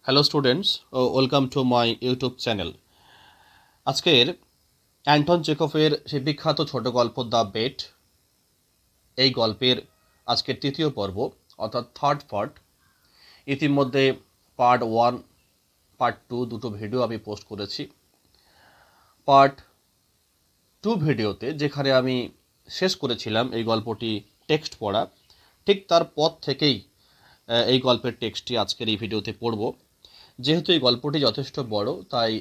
Hello students, welcome to my YouTube channel. আজকের Anton চেখভের সেই বিখ্যাত ছোট গল্প দ্য বেট, এই গল্পের আজকের তৃতীয় পর্ব অর্থাৎ থার্ড পার্ট। ইতিমধ্যে পার্ট 1, পার্ট 2 দুটো ভিডিও আমি পোস্ট করেছি। পার্ট 2 ভিডিওতে যেখানে আমি শেষ করেছিলাম এই গল্পটি টেক্সট পড়া, ঠিক তার পর থেকেই এই গল্পের টেক্সটটি আজকের এই ভিডিওতে পড়ব। যেহেতু এই গল্পটি যথেষ্ট বড়, তাই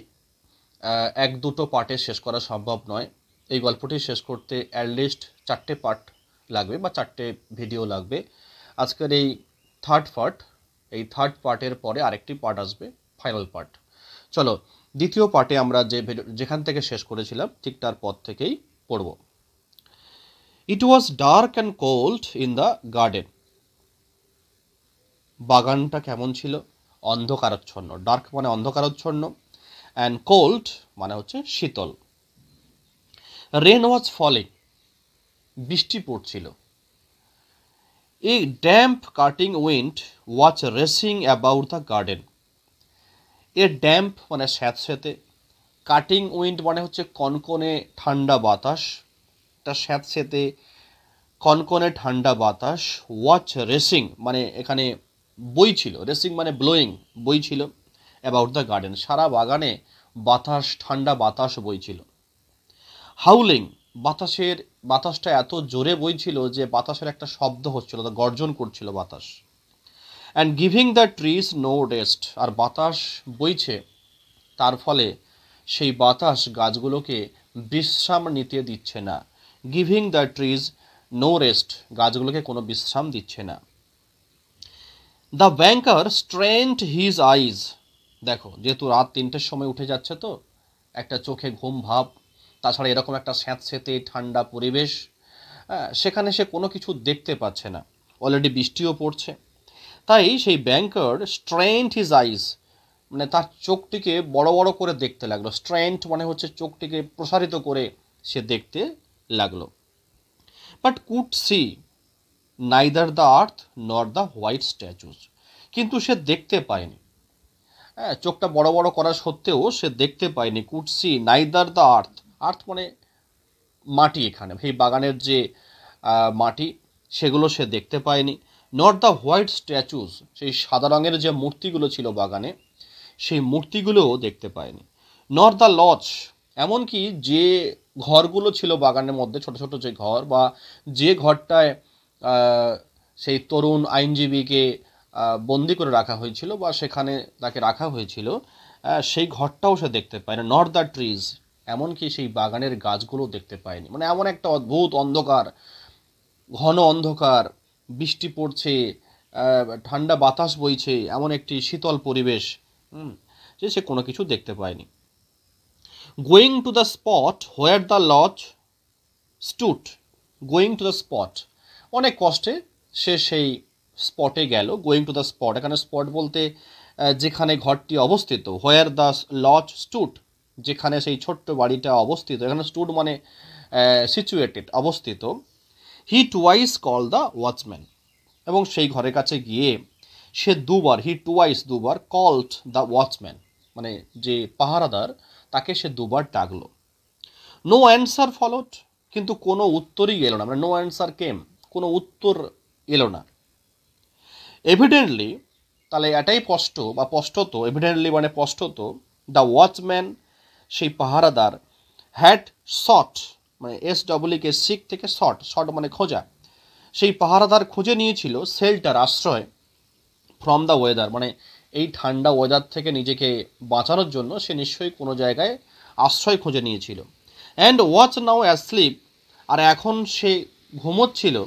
এক দুটো পার্টে শেষ করা সম্ভব নয়। এই গল্পটি শেষ করতে অ্যাটলিস্ট 4টে পার্ট লাগবে বা 4টে ভিডিও লাগবে। আজকের এই থার্ড পার্টের পরে আরেকটি পার্ট আসবে, ফাইনাল পার্ট। চলো দ্বিতীয় পার্টে আমরা যেখান থেকে শেষ করেছিলাম ঠিক তার পর থেকেই পড়ব। It was dark and cold in the garden. বাগানটা কেমন ছিল? অন্ধকারাচ্ছন্ন। ডার্ক মানে অন্ধকারাচ্ছন্ন, অ্যান্ড কোল্ড মানে হচ্ছে শীতল। রেন ওয়াজ ফলিং, বৃষ্টি পড়ছিল। A damp cutting wind was racing about the garden. A damp মানে স্যাঁতস্যাঁতে, কাটিং উইন্ড মানে হচ্ছে কনকনে ঠান্ডা বাতাস, এটা স্যাঁতস্যাঁতে কনকনে ঠান্ডা বাতাস। ওয়াচ রেসিং মানে এখানে বইছিল, রেসিং মানে ব্লোয়িং, বইছিল। অ্যাবাউট দ্য গার্ডেন, সারা বাগানে বাতাস, ঠান্ডা বাতাস বইছিল। হাউলিং, বাতাসটা এত জোরে বইছিল যে বাতাসের একটা শব্দ হচ্ছিল, গর্জন করছিল বাতাস। And giving the trees no rest, আর বাতাস বইছে, তার ফলে সেই বাতাস গাছগুলোকে বিশ্রাম নিতে দিচ্ছে না। Giving the trees no rest, গাছগুলোকে কোনো বিশ্রাম দিচ্ছে না। দ্য ব্যাংকার স্ট্রেন্ড হিজ আইজ, দেখো যেহেতু রাত 3টের সময় উঠে যাচ্ছে, তো একটা চোখে ঘুম ভাব, তাছাড়া এরকম একটা স্যাঁতস্যাঁতে ঠান্ডা পরিবেশ, সেখানে সে কোনো কিছু দেখতে পাচ্ছে না, অলরেডি বৃষ্টিও পড়ছে। তাই সেই ব্যাংকার স্ট্রেন্ড হিজ আইজ মানে তার চোখটিকে বড় বড় করে দেখতে লাগলো। স্ট্রেন্ড মানে হচ্ছে চোখটিকে প্রসারিত করে সে দেখতে লাগলো। But could see neither the earth nor the white statues, কিন্তু সে দেখতে পায়নি। চোখটা বড় বড় করা সত্ত্বেও সে দেখতে পায়নি। Could see neither the earth, earth মানে মাটি, এখানে এই বাগানের যে মাটি সেগুলো সে দেখতে পায়নি। নট দ্য হোয়াইট স্ট্যাচুস, সেই সাদা রঙের যে মূর্তিগুলো ছিল বাগানে সেই মূর্তিগুলোও দেখতে পায়নি। নট দ্য লজ, এমনকি যে ঘরগুলো ছিল বাগানের মধ্যে, ছোট ছোট যে ঘর, বা যে ঘরটায় সেই তরুণ আইনজীবীকে বন্দি করে রাখা হয়েছিল বা সেখানে তাকে রাখা হয়েছিল, সেই ঘরটাও সে দেখতে পায় না। নট দ্য ট্রিজ, এমনকি সেই বাগানের গাছগুলো দেখতে পায়নি। মানে এমন একটা অদ্ভুত অন্ধকার, ঘন অন্ধকার, বৃষ্টি পড়ছে, ঠান্ডা বাতাস বইছে, এমন একটি শীতল পরিবেশ যে সে কোনো কিছু দেখতে পায়নি। Going to the spot where the lodge stood, going to the spot, অনেক কষ্টে সে সেই স্পটে গেল। গোয়িং টু দ্য স্পট, এখানে স্পট বলতে যেখানে ঘরটি অবস্থিত। হোয়ার দ্য লজ স্টুড, যেখানে সেই ছোট্ট বাড়িটা অবস্থিত, এখানে স্টুড মানে সিচুয়েটেড, অবস্থিত। হি টুয়াইস কল দ্য ওয়াচম্যান, এবং সেই ঘরের কাছে গিয়ে সে দুবার কল্ড দ্য ওয়াচম্যান মানে যে পাহারাদার, তাকে সে দুবার ডাকলো। নো অ্যান্সার ফলোড, কিন্তু কোনো উত্তরই এলো না। মানে নো অ্যান্সার কেম, কোনো উত্তর এলো না। এভিডেন্টলি, তাহলে এটাই স্পষ্ট বা স্পষ্টত, এভিডেন্টলি মানে স্পষ্টত, দ্য ওয়াচম্যান সেই পাহারাদার হ্যাড সট মানে SWK সিক থেকে শট মানে খোঁজা, সেই পাহারাদার খুঁজে নিয়েছিল শেল্টার, আশ্রয়, ফ্রম দ্য ওয়েদার মানে এই ঠান্ডা ওয়েদার থেকে নিজেকে বাঁচানোর জন্য সে নিশ্চয়ই কোনো জায়গায় আশ্রয় খুঁজে নিয়েছিল। অ্যান্ড ওয়াচ নাও অ্যাসলিপ, আর এখন সে ঘুমোচ্ছিল।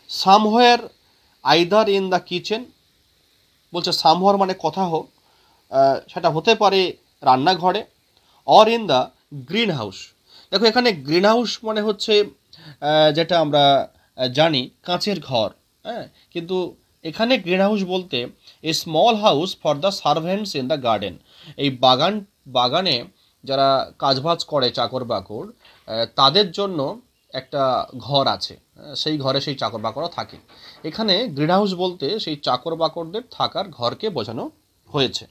Somewhere either in the kitchen, বলছে সামহোয়ার মানে কোথাও, সেটা হতে পারে রান্নাঘরে, or in the greenhouse. দেখো এখানে গ্রিন হাউস মানে হচ্ছে যেটা আমরা জানি কাঁচের ঘর, কিন্তু এখানে গ্রিন হাউস বলতে a small house for the servants in the garden, এই বাগানে যারা কাজবাজ করে, চাকর বাকর, তাদের জন্য একটা ঘর আছে, সেই ঘরে সেই চাকর বাকররা থাকে। এখানে গ্রিন হাউস বলতে সেই চাকর বাকরদের থাকার ঘরকে বোঝানো হয়েছে।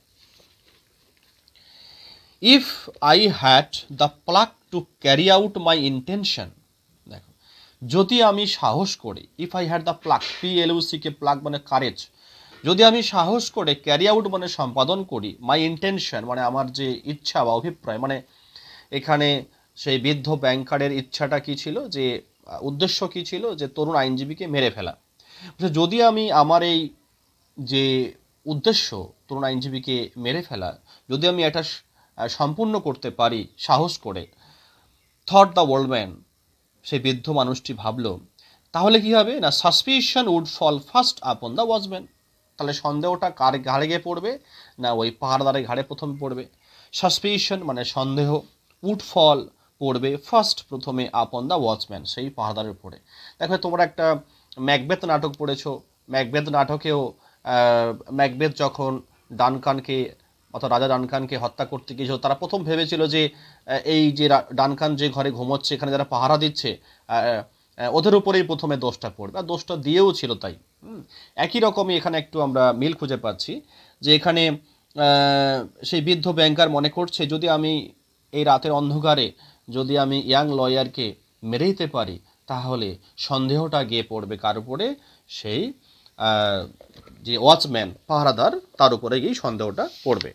If I had the pluck to carry out my intention, দেখো যদি আমি সাহস করি, if I had the pluck, PLUCK, pluck মানে কারেজ, যদি আমি সাহস করে ক্যারি আউট মানে সম্পাদন করি, মাই ইন্টেনশন মানে আমার যে ইচ্ছা বা অভিপ্রায়, মানে এখানে সেই বৃদ্ধ ব্যাংকারের ইচ্ছাটা কি ছিল, যে উদ্দেশ্য কি ছিল, যে তরুণ আইনজীবীকে মেরে ফেলা। যদি আমি আমার এই যে উদ্দেশ্য তরুণ আইনজীবীকে মেরে ফেলা, যদি আমি এটা সম্পূর্ণ করতে পারি সাহস করে, থট দ্য ওল্ডম্যান, সেই বৃদ্ধ মানুষটি ভাবল, তাহলে কি হবে না, suspicion would fall first upon the watchman, তাহলে সন্দেহটা কার ঘাড়ে গিয়ে পড়বে না, ওই পাহাড়দারের ঘাড়ে প্রথমে পড়বে। সাসপিশন মানে সন্দেহ, উড ফল পড়বে, ফার্স্ট প্রথমে, আপন দ্য ওয়াচম্যান সেই পাহাড়দারের উপরে। দেখো তোমরা একটা ম্যাকবেথ নাটক পড়েছো, ম্যাকবেথ নাটকেও ম্যাকবেথ যখন ডানকানকে অর্থাৎ রাজা ডানকানকে হত্যা করতে গিয়েছিল, তারা প্রথম ভেবেছিল যে এই যে ডানকান যে ঘরে ঘুমোচ্ছে, এখানে যারা পাহারা দিচ্ছে ওদের উপরেই প্রথমে দোষটা পড়বে, আর দোষটা দিয়েও ছিল তাই। একই রকমই এখানে একটু আমরা মিল খুঁজে পাচ্ছি, যে এখানে সেই বৃদ্ধ ব্যাংকার মনে করছে যদি আমি এই রাতের অন্ধকারে যদি আমি ইয়াং লয়ারকে মেরে দিতে পারি, তাহলে সন্দেহটা গিয়ে পড়বে কার উপরে, সেই যে ওয়াচম্যান পাহারাদার তার উপরে গিয়ে সন্দেহটা পড়বে।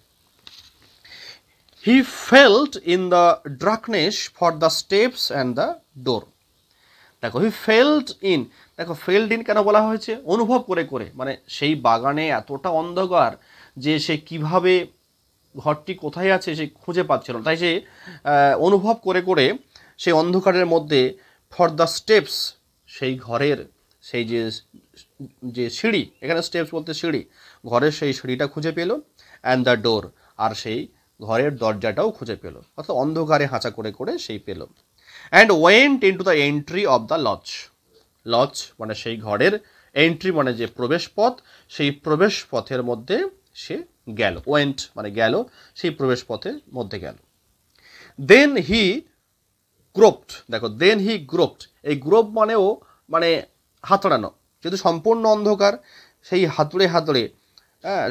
He felt in the darkness for the steps and the door. দেখো হি ফেল্ট ইন, দেখো ফেল্ট ইন কেন বলা হয়েছে, অনুভব করে করে, মানে সেই বাগানে এতটা অন্ধকার যে সে কিভাবে ঘরটি কোথায় আছে সে খুঁজে পাচ্ছিল না, তাই সে অনুভব করে করে সেই অন্ধকারের মধ্যে ফর দ্য স্টেপস, সেই ঘরের সেই যে সিঁড়ি, এখানে স্টেপস বলতে সিঁড়ি, ঘরের সেই সিঁড়িটা খুঁজে পেল, অ্যান্ড দ্য ডোর, আর সেই ঘরের দরজাটাও খুঁজে পেল, অর্থাৎ অন্ধকারে হাঁচা করে করে সেই পেল। And went into the entry of the lodge, lodge মানে সেই ঘরের এন্ট্রি মানে যে প্রবেশ পথ, সেই প্রবেশ পথের মধ্যে সে গেল, ওয়েন্ট মানে গেল, সেই প্রবেশ পথের মধ্যে গেল। দেন হি গ্রোপড, দেখো দেন হি গ্রোপড, এই গ্রোপ মানেও মানে হাতড়ানো, যেহেতু সম্পূর্ণ অন্ধকার, সেই হাতুড়ে হাতুড়ে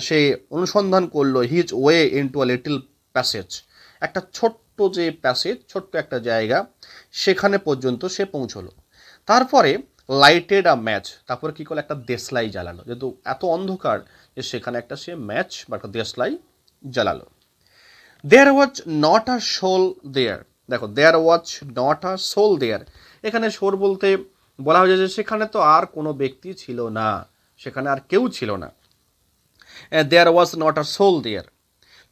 সে অনুসন্ধান করলো, his way into a little passage, একটা ছোট্ট যে প্যাসেজ, ছোট্ট একটা জায়গা, সেখানে পর্যন্ত সে পৌঁছলো। তারপরে লাইটেড আ ম্যাচ, তারপরে কী করলো, একটা দেশলাই জ্বালালো, যেহেতু এত অন্ধকার যে সেখানে একটা সে ম্যাচ বা একটা দেশলাই জ্বালালো। দেয়ার ওয়াজ নট আ সোল দেয়ার, দেখো দেয়ার ওয়াজ নট আ সোল দেয়ার, এখানে সোল বলতে বলা হয়েছে যে সেখানে তো আর কোনো ব্যক্তি ছিল না, সেখানে আর কেউ ছিল না। There was not a soul there.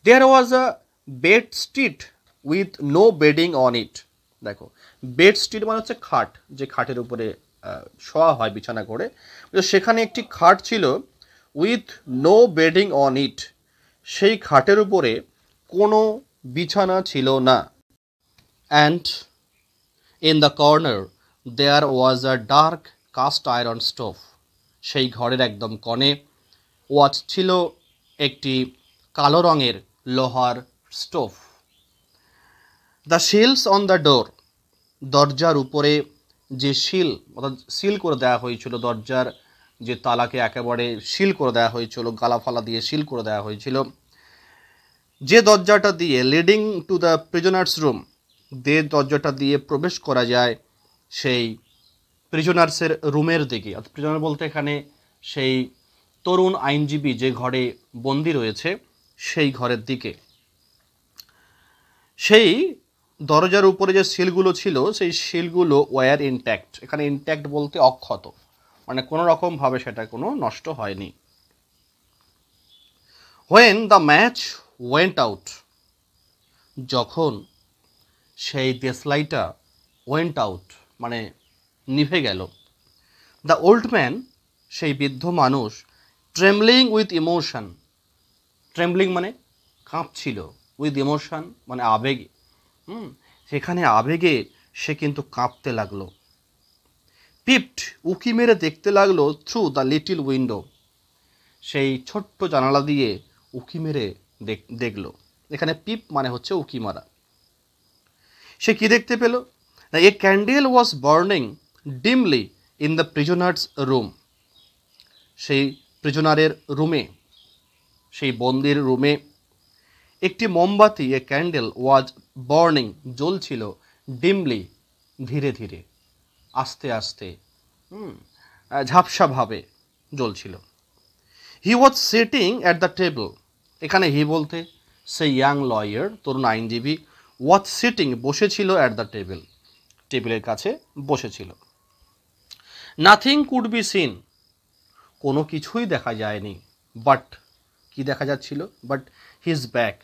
There was a bedstead with no bedding on it, দেখো বেড স্ট্রিট মানে হচ্ছে খাট, যে খাটের উপরে শোয়া হয় বিছানা করে, সেখানে একটি খাট ছিল, with no bedding on it, সেই খাটের উপরে কোনো বিছানা ছিল না। And in the corner there was a dark cast iron stove, সেই ঘরের একদম কোণে ওয়াজ ছিল একটি কালো রঙের লোহার stove. The shields on the door, দরজার উপরে যে শিল, অর্থাৎ সিল করে দেওয়া হয়েছিল, দরজার যে তালাকে একেবারে সিল করে দেওয়া হয়েছিল, গালাফালা দিয়ে সিল করে দেওয়া হয়েছিল, যে দরজাটা দিয়ে leading to the prisoner's room, যে দরজাটা দিয়ে প্রবেশ করা যায় সেই প্রিজনার্সের রুমের দিকে, অর্থাৎ প্রিজনার বলতে এখানে সেই তরুণ আইনজীবী যে ঘরে বন্দি রয়েছে সেই ঘরের দিকে, সেই দরজার উপরে যে সিলগুলো ছিল সেই সিলগুলো ওয়ার ইনট্যাক্ট, এখানে ইনট্যাক্ট বলতে অক্ষত, মানে কোনো রকমভাবে সেটা কোনো নষ্ট হয়নি। When the match went out, যখন সেই দেশলাইটা ওয়েন্ট আউট মানে নিভে গেল, দ্য ওল্ড ম্যান, সেই বৃদ্ধ মানুষ, ট্রেমলিং উইথ ইমোশন, ট্রেমলিং মানে কাঁপছিল, উইথ ইমোশন মানে আবেগে, সেখানে আবেগে সে কিন্তু কাঁপতে লাগলো। পিপড, উকি মেরে দেখতে লাগলো, থ্রু দ্য লিটিল উইন্ডো, সেই ছোট্ট জানালা দিয়ে উকি মেরে দেখলো, এখানে পিপ মানে হচ্ছে উকি মারা। সে কি দেখতে পেল, a candle was burning dimly in the prisoner's room, সেই প্রিজনারের রুমে, সেই বন্দির রুমে একটি মোমবাতি এ ক্যান্ডেল ওয়াজ বার্নিং জ্বলছিল ডিমলি ধীরে ধীরে আস্তে আস্তে ঝাপসাভাবে জ্বলছিল। He was sitting at the table, এখানে হি বলতে সেই ইয়াং লয়ার তরুণ আইনজীবী, ওয়াজ সিটিং বসেছিল অ্যাট দ্য টেবিল, টেবিলের কাছে বসেছিল। নাথিং কুড বি সিন, কোনো কিছুই দেখা যায়নি, বাট কি দেখা যাচ্ছিল, বাট হিজ ব্যাক,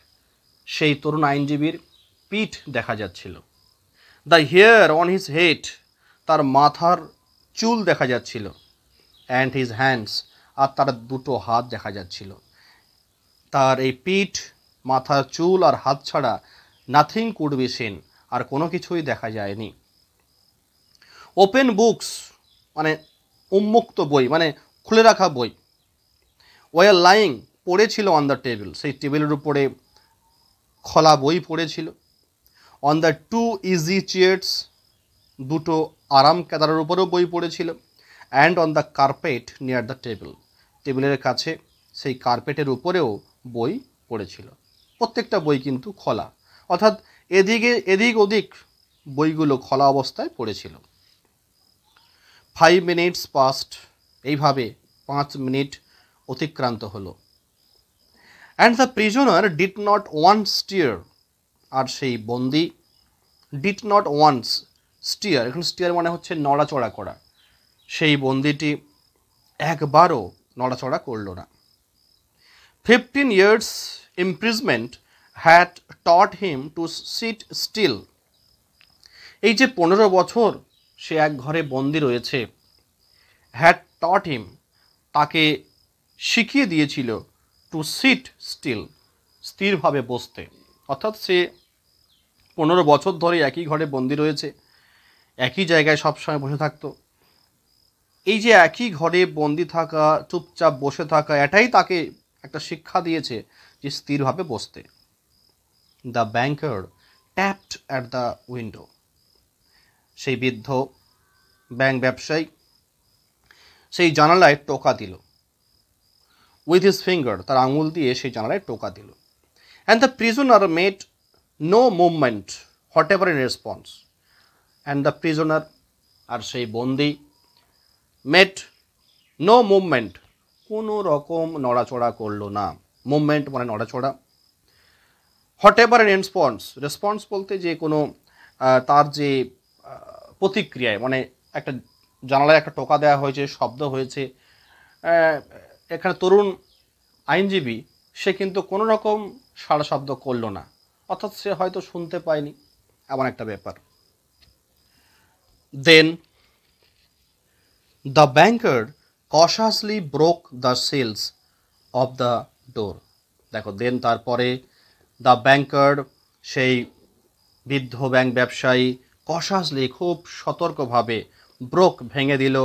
সেই তরুণ আইনজীবীর পিঠ দেখা যাচ্ছিল। The hair on his head, তার মাথার চুল দেখা যাচ্ছিল। অ্যান্ড হিজ হ্যান্ডস, আর তার দুটো হাত দেখা যাচ্ছিল। তার এই পিঠ, মাথার চুল আর হাত ছাড়া নাথিং কুড বি সিন, আর কোনো কিছুই দেখা যায়নি। ওপেন বুকস মানে উন্মুক্ত বই, মানে খুলে রাখা বই। ওয়ার লাইং, পড়েছিল অন দ্য টেবিল, সেই টেবিলের উপরে খোলা বই পড়েছিল। On the two easy chairs, দুটো আরাম কেদারের উপরেও বই পড়েছিল। And on the carpet near the table, টেবিলের কাছে সেই কার্পেটের উপরেও বই পড়েছিল। প্রত্যেকটা বই কিন্তু খোলা, অর্থাৎ এদিক ওদিক বইগুলো খোলা অবস্থায় পড়েছিল। 5 minutes পাস্ট, এইভাবে 5 মিনিট অতিক্রান্ত হলো। And the prisoner did not once stir, আর সেই বন্দি ডিড নট ওয়ান্স স্টিয়ার, এখন স্টিয়ার মানে হচ্ছে নড়াচড়া করা, সেই বন্দিটি একবারও নড়াচড়া করল না। 15 years imprisonment had taught him to sit still, এই যে 15 বছর সে এক ঘরে বন্দি রয়েছে, হ্যাড টট হিম, তাকে শিখিয়ে দিয়েছিল টু সিট স্টিল, স্থিরভাবে বসতে। অর্থাৎ সে 15 বছর ধরে একই ঘরে বন্দি রয়েছে, একই জায়গায় সবসময় বসে থাকতো। এই যে একই ঘরে বন্দি থাকা, চুপচাপ বসে থাকা, এটাই তাকে একটা শিক্ষা দিয়েছে যে স্থিরভাবে বসতে। The banker tapped at the window, সেই বৃদ্ধ ব্যাংক ব্যবসায়ী সেই জানালায় টোকা দিল। উইথ হিজ ফিঙ্গার, তার আঙুল দিয়ে সেই জানালায় টোকা দিল। And the prisoner made no movement whatever in response, and the prisoner, আর সেই বন্দি, মেড নো মুভমেন্ট, কোনো রকম নড়াচড়া করলো না। মুভমেন্ট মানে নড়াচড়া। What ever in response, response বলতে যে কোনো তার যে প্রতিক্রিয়ায়, মানে একটা জানালায় একটা টোকা দেওয়া হয়েছে, শব্দ হয়েছে, এখানে তরুণ আইনজীবী সে কিন্তু কোনো রকম সাড়া শব্দ করলো না, অর্থাৎ সে হয়তো শুনতে পায়নি, এমন একটা ব্যাপার। Then the banker cautiously broke the seals of the door, দেখো দেন তারপরে দ্য ব্যাংকার সেই বৃদ্ধ ব্যাংক ব্যবসায়ী cautiously খুব সতর্কভাবে ব্রোক ভেঙে দিল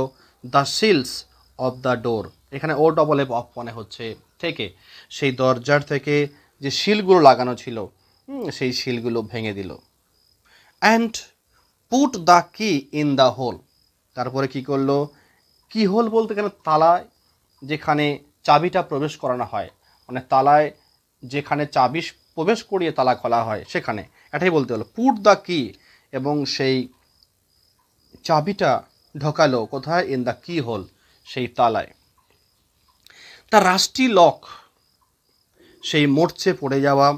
the seals of the door, এখানে ও ডবল এফ অফ মানে হচ্ছে থেকে, সেই দরজার থেকে যে শিলগুলো লাগানো ছিল সেই শিলগুলো ভেঙে দিল। অ্যান্ড পুট দ্য কি ইন দ্য হোল, তারপরে কি করলো, কি হোল বলতে এখানে তালায় যেখানে চাবিটা প্রবেশ করানো হয়, মানে তালায় যেখানে চাবি প্রবেশ করিয়ে তালা খোলা হয় সেখানে, এটাই বলতে হলো পুট দ্য কি, এবং সেই চাবিটা ঢোকালো কোথায়, ইন দ্য কি হোল, সেই তালায়। দ্য রাস্টি লক, সেই মরচে পড়ে যাওয়া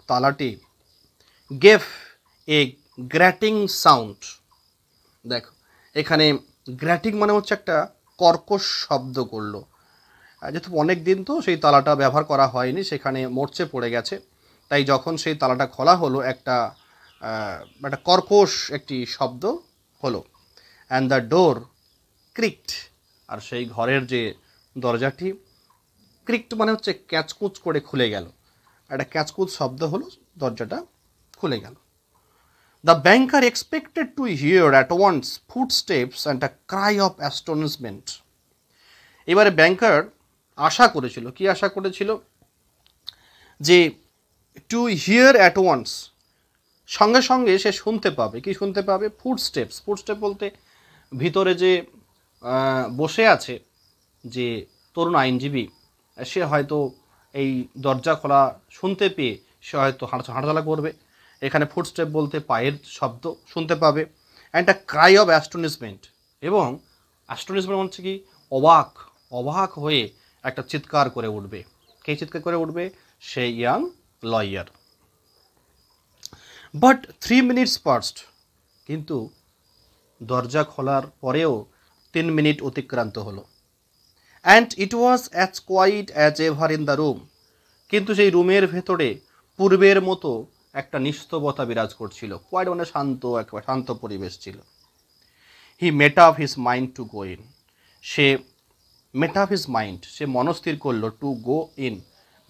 তালাটি গেভ এ গ্র্যাটিং সাউন্ড, দেখো এখানে গ্র্যাটিং মানে হচ্ছে একটা কর্কশ শব্দ করলো, যেহেতু অনেক দিন তো সেই তালাটা ব্যবহার করা হয়নি, সেখানে মরচে পড়ে গেছে, তাই যখন সেই তালাটা খোলা হলো একটা কর্কশ একটি শব্দ হলো। অ্যান্ড দ্য ডোর ক্রিকড, আর সেই ঘরের যে দরজাটি, ক্রিকড মানে হচ্ছে ক্যাচকুচ করে খুলে গেল, একটা ক্যাচকুচ শব্দ হলো, দরজাটা খুলে গেল। The banker expected to hear at once footsteps and a cry of astonishment, এবারে ব্যাংকার আশা করেছিল, কি আশা করেছিল, যে টু হিয়ার অ্যাট ওয়ান্স, সঙ্গে সঙ্গে সে শুনতে পাবে, কি শুনতে পাবে, ফুটস্টেপস, ফুটস্টেপ বলতে ভিতরে যে বসে আছে যে তরুণ আইনজীবী, সে হয়তো এই দরজা খোলা শুনতে পেয়ে সে হয়তো হাঁটাচলা করবে, এখানে ফুটস্টেপ বলতে পায়ের শব্দ শুনতে পাবে, অ্যান্ড আ ক্রাই অফ অ্যাস্টোনিশমেন্ট, এবং অ্যাস্টোনিশমেন্ট হচ্ছে কি অবাক, অবাক হয়ে একটা চিৎকার করে উঠবে। কে চিৎকার করে উঠবে? সেই young lawyer. But 3 minutes past, কিন্তু দরজা খোলার পরেও 3 মিনিট অতিক্রান্ত হলো। And it was as quiet as ever in the room, কিন্তু সেই রুমের ভেতরে পূর্বের মতো একটা নিস্তবতা বিরাজ করছিল। কোয়াইট মানে শান্ত, একেবারে শান্ত পরিবেশ ছিল। He made up his mind to go in, সে মেট আপ হিজ মাইন্ড, সে মনস্থির করলো টু গো ইন,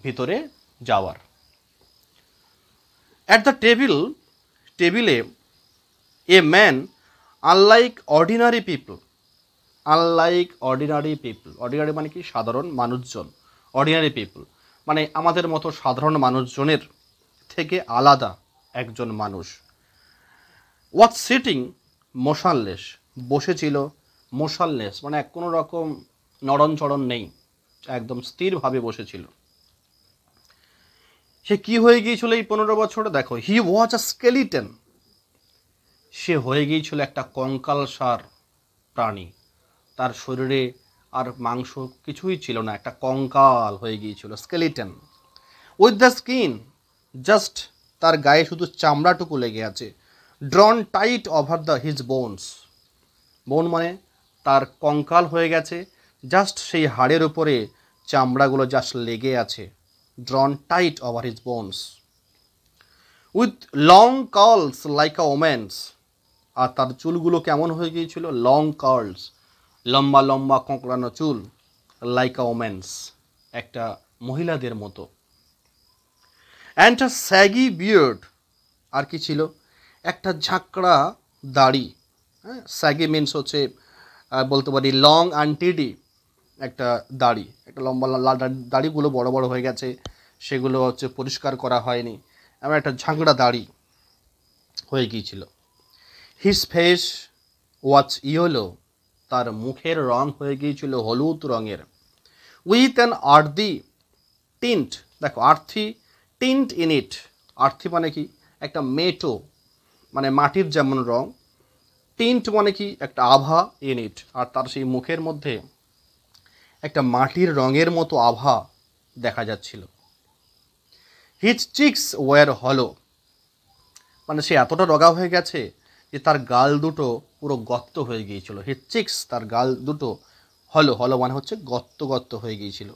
ভিতরে যাওয়ার। অ্যাট দ্য টেবিলে a man unlike ordinary people, ordinary মানে কি সাধারণ মানুষজন, অর্ডিনারি পিপল মানে আমাদের মতো সাধারণ মানুষজনের থেকে আলাদা একজন মানুষ। ওয়াজ সিটিং মোশনলেস, বসেছিল, মোশনলেস মানে কোনো রকম নড়ন চড়ন নেই, একদম স্থিরভাবে বসেছিল। সে কি হয়ে গিয়েছিল এই 15 বছরে? দেখো, হি ওয়াজ আ স্কেলিটন, সে হয়ে গিয়েছিল একটা কঙ্কালসার প্রাণী, তার শরীরে আর মাংস কিছুই ছিল না, একটা কঙ্কাল হয়ে গিয়েছিল, skeleton. With the skin, just তার গায়ে শুধু চামড়াটুকু লেগে আছে। Drawn tight over the his bones, বোন মানে তার কঙ্কাল হয়ে গেছে, জাস্ট সেই হাড়ের উপরে চামড়াগুলো জাস্ট লেগে আছে। Drawn tight over his bones. With long curls like a woman's, আর তার চুলগুলো কেমন হয়ে গিয়েছিল? লং কার্লস, লম্বা লম্বা কোঁকড়ানো চুল, লাইক আ ওমেন্স, একটা মহিলাদের মতো। অ্যান্ড আ স্যাগি বিয়ার্ড, আর কি ছিল? একটা ঝাঁকড়া দাড়ি। হ্যাঁ, স্যাগি মিনস হচ্ছে বলতে পারি লং আনটিডি একটা দাড়ি, একটা লম্বা লাল দাড়িগুলো বড় বড় হয়ে গেছে, সেগুলো হচ্ছে পরিষ্কার করা হয়নি, এমন একটা ঝাঁকড়া দাড়ি হয়ে গিয়েছিল। হিজ ফেস ওয়াজ ইয়েলো, তার মুখের রং হয়ে গিয়েছিল হলুদ রঙের। উইথ অ্যান আর্থি টিন্ট, দেখো আর্থি টিন্ট ইন ইট, আর্থি মানে কি একটা মেটো মানে মাটির যেমন রং, টিন্ট মানে কি একটা আভা, ইন ইট, আর তার সেই মুখের মধ্যে একটা মাটির রঙের মতো আভা দেখা যাচ্ছিল। হিজ চিক্স ওয়ার হলো, মানে সে এতটা রগা হয়ে গেছে যে তার গাল দুটো পুরো গর্ত হয়ে গিয়েছিল। হিজ চিক্স, তার গাল দুটো হলো, হলো মানে হচ্ছে গর্ত গর্ত হয়ে গিয়েছিল।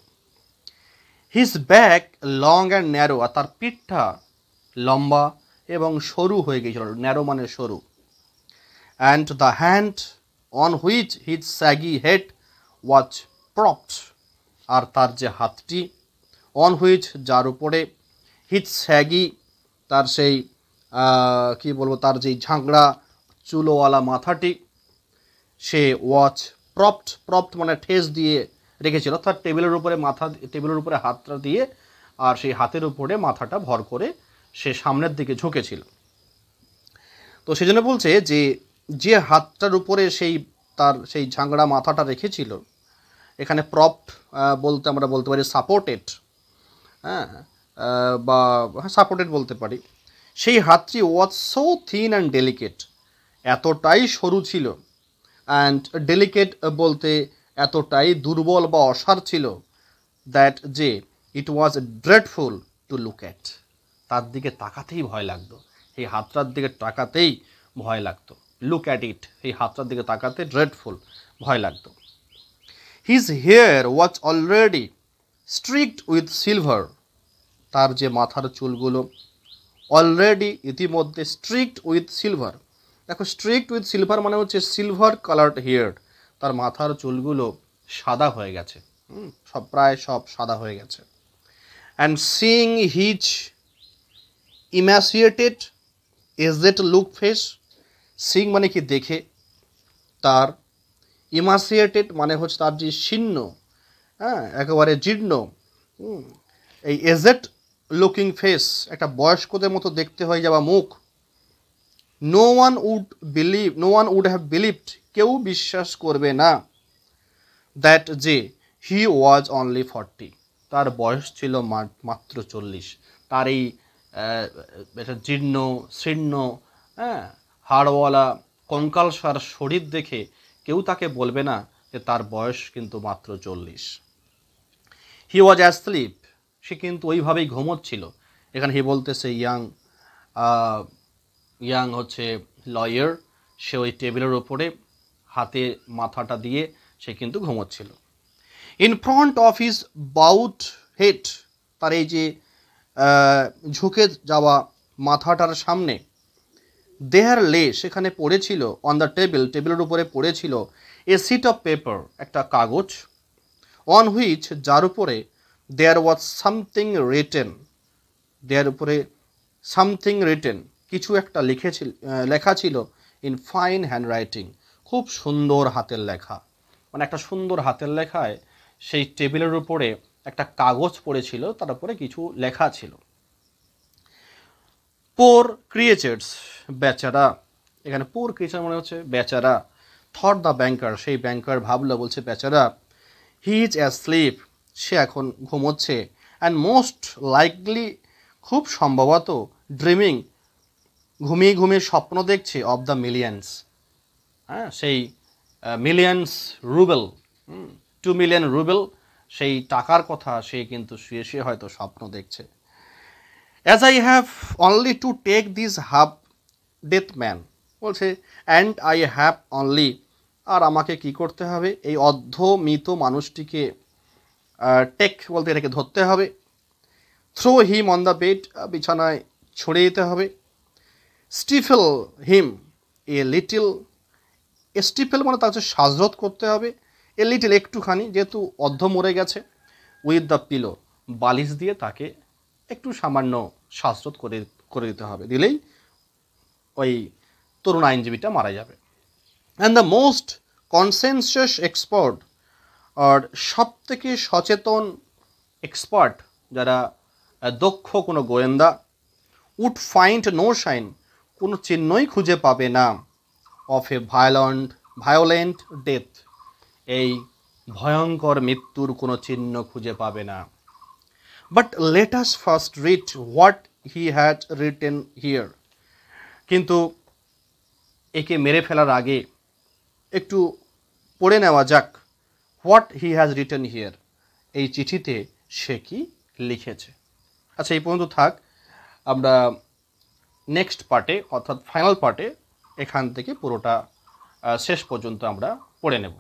His back long and narrow, আর তার পিঠটা লম্বা এবং সরু হয়ে গিয়েছিল, ন্যারো মানে সরু। And the hand on which his shaggy head was propped, আর তার যে হাতটি, অন হুইচ যার উপরে, হিজ স্যাগি তার সেই কি বলবো, তার যেই ঝাঁকড়া চুলোওয়ালা মাথাটি, সে ওয়াচ প্রপড মানে ঠেস দিয়ে রেখেছিল, অর্থাৎ টেবিলের উপরে টেবিলের উপরে হাতটা দিয়ে, আর সেই হাতের উপরে মাথাটা ভর করে সে সামনের দিকে ঝুঁকেছিল। তো সেই জন্য বলছে যে যে হাতটার উপরে তার সেই ঝাঁকড়া মাথাটা রেখেছিল, এখানে প্রপড বলতে আমরা বলতে পারি সাপোর্টেড, হ্যাঁ, বা সাপোর্টেড বলতে পারি। সেই হাতটি was so thin and delicate, এতটাই সরু ছিল, অ্যান্ড ডেলিকেট বলতে এতটাই দুর্বল বা অসার ছিল, দ্যাট যে ইট ওয়াজ ড্রেডফুল টু লুক অ্যাট, তার দিকে তাকাতেই ভয় লাগতো, এই হাতটার দিকে তাকাতেই ভয় লাগতো। লুক অ্যাট ইট, এই হাতটার দিকে তাকাতে ড্রেডফুল, ভয় লাগতো। His hair was already streaked with silver, তার যে মাথার চুলগুলো অলরেডি ইতিমধ্যে স্ট্রিকড উইথ সিলভার, দেখো স্ট্রিকড উইথ সিলভার মানে হচ্ছে সিলভার কালার্ড হেয়ার, তার মাথার চুলগুলো সাদা হয়ে গেছে, প্রায় সব সাদা হয়ে গেছে। And seeing his emaciated aged look face, seeing মানে কি দেখে, তার ইমাসিয়েটেড মানে হচ্ছে তার যে শীর্ণ, হ্যাঁ একেবারে জীর্ণ, এই এজেড লুকিং ফেস, একটা বয়স্কদের মতো দেখতে হয়ে যাওয়া মুখ। No one would have believed, কেউ বিশ্বাস করবে না, দ্যাট যে হি ওয়াজ অনলি 40, তার বয়স ছিল মাত্র 40। তার এই এটা জীর্ণ শীর্ণ, হ্যাঁ, হাড়ওয়ালা কঙ্কালসার শরীর দেখে কেউ তাকে বলবে না যে তার বয়স কিন্তু মাত্র 40। হি ওয়াজ অ্যাসলিপ, সে কিন্তু ওইভাবেই ঘুমোচ্ছিল। এখানে হি বলতেছে ইয়াং হচ্ছে লয়ার, সে ওই টেবিলের ওপরে হাতে মাথাটা দিয়ে সে কিন্তু ঘুমোচ্ছিল। In front of his bowed head, তার এই যে ঝুঁকে যাওয়া মাথাটার সামনে, দেয়ার লে, সেখানে পড়েছিল, অন দ্য টেবিল, টেবিলের উপরে পড়েছিল, এ সিট অফ পেপার, একটা কাগজ, অন হুইচ, যার উপরে, দেয়ার ওয়াজ সামথিং রিটেন, দেয়ার উপরে সামথিং রিটেন, কিছু একটা লেখা ছিল, ইন ফাইন হ্যান্ডরাইটিং, খুব সুন্দর হাতের লেখা। মানে একটা সুন্দর হাতের লেখায় সেই টেবিলের উপরে একটা কাগজ পড়েছিল, তার উপরে কিছু লেখা ছিল। পোর ক্রিয়েচার্স, বেচারা, এখানে পোর ক্রিয়েচার মনে হচ্ছে বেচারা। থট দ্য ব্যাংকার, সেই ব্যাংকার ভাবলো, বলছে বেচারা, হি ইজ অ্যাসলিপ, সে এখন ঘুমোচ্ছে, অ্যান্ড মোস্ট লাইকলি, খুব সম্ভবত, ড্রিমিং, ঘুমিয়ে ঘুমিয়ে স্বপ্ন দেখছে, অফ দ্য মিলিয়ন্স, হ্যাঁ, সেই মিলিয়ন্স রুবেল, 2 মিলিয়ন রুবেল, সেই টাকার কথা সে কিন্তু শুয়ে শুয়ে হয়তো স্বপ্ন দেখছে। As I have only to take this half death man, বলছে অ্যান্ড আই হ্যাভ অনলি, আর আমাকে কি করতে হবে, এই মৃত মানুষটিকে টেক বলতে এটাকে ধরতে হবে, throw him on the bed, বিছানায় ছড়িয়ে দিতে হবে, স্টিফেল হিম এ লিটিল, স্টিফেল মানে তার হচ্ছে শ্বাসরোধ করতে হবে, এ লিটিল একটুখানি, যেহেতু মরে গেছে, উইথ দ্য পিলো, বালিশ দিয়ে তাকে একটু সামান্য শ্বাসরোধ করে দিতে হবে, দিলেই ওই তরুণ আইনজীবীটা মারা যাবে। And the most conscientious expert, আর সব থেকে সচেতন এক্সপার্ট, যারা দক্ষ কোনো গোয়েন্দা, উড ফাইন্ড নো সাইন, কোনো চিহ্নই খুঁজে পাবে না, অফ এ ভায়োলেন্ট ডেথ, এই ভয়ঙ্কর মৃত্যুর কোনো চিহ্ন খুঁজে পাবে না। But let us first read what he had written here, কিন্তু একে মেরে ফেলার আগে একটু পড়ে নেওয়া যাক, what he has written here, এই চিঠিতে সে কি লিখেছে। আচ্ছা, এই পর্যন্ত থাক, আমরা নেক্সট পার্টে অর্থাৎ ফাইনাল পার্টে এখান থেকে পুরোটা শেষ পর্যন্ত আমরা পড়ে নেব।